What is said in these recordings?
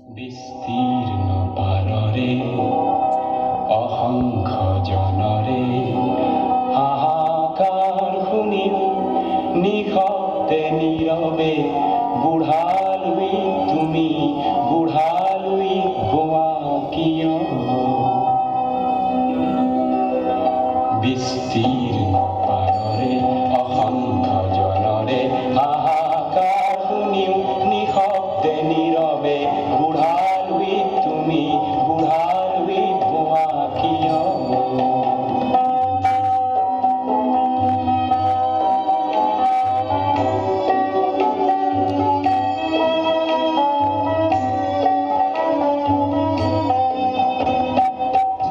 বিস্তীর্ণ পাররে অহংখ জনরে হাহাকার শুনি নিশব্দে নীরবে বুঢ়ালুই তুমি বুঢ়ালুই গোৱা কিয় বিস্তীৰ্ণ পাৰৰে অসংখ্য জনৰে হাহাকাৰ শুনিও নিশব্দে নীৰৱে বুঢ়ালুই তুমি বুঢ়ালুই গোৱা কিয়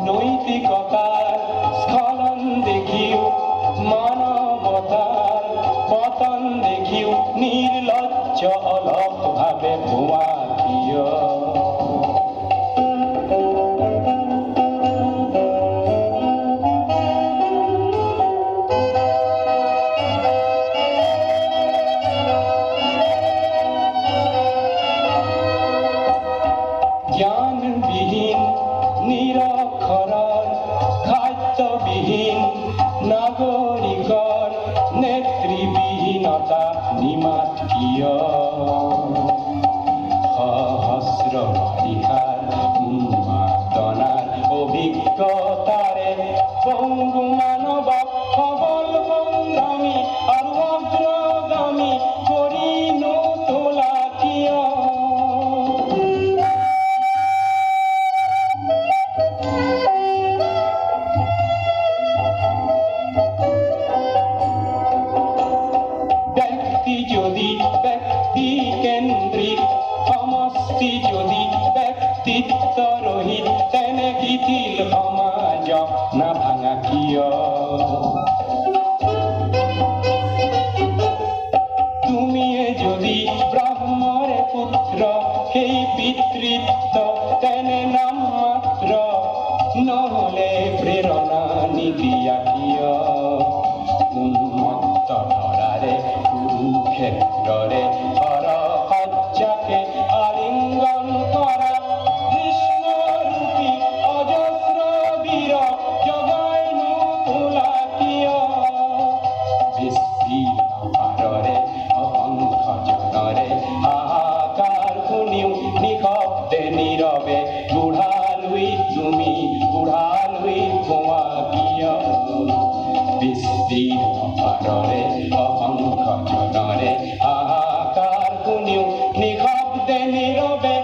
নৈতিকতাৰ স্খলন দেখিও মানৱতাৰ পতন দেখিও নিৰ্লজ্জ অলপ ভাৱে ভুৱা কিয় জ্ঞানবিহীন নিৰক্ষৰৰ খাদ্যবিহীন নাগৰিকৰ নেতৃবিহীনতা নিমাত কিয় সহস্ৰ বাৰিষাৰ উন্মাদনাৰ অভিজ্ঞতাৰে পংগু মানৱক সবল সংগ্ৰামী আৰু অগ্ৰগামী কৰি নোতোলা কিয় যদি ব্যক্তি কেন্দ্রিক সমষ্টি যদি ব্যক্তিত্ব রহিত তেনে শিথিল সমাজ নাভাঙা কিয় তুমিয়ে যদি ব্ৰহ্মৰে পুত্ৰ সেই পিতৃত্ব তেনে নাম মাত্ৰ নহলে প্ৰেৰণা নিদিয়া কিয় উন্মত্ত ধৰাৰে কুৰুক্ষেত্ৰৰে সৰসজ্জাকে আলিংগন কৰা কৃষ্ণৰূপী অজস্ৰ বীৰ জগাই নোতোলা কিয় বিস্তীৰ্ণ পাৰৰে অসংখ্য জনৰে হাহাকাৰ শুনিও নিশব্দে নীৰৱে বুঢ়ালুই তুমি বুঢ়ালুই গোৱা কিয় বিস্তীৰ্ণ পাৰৰে অসংখ্য জনৰে হাহাকাৰ শুনিও নিশব্দে নীৰৱে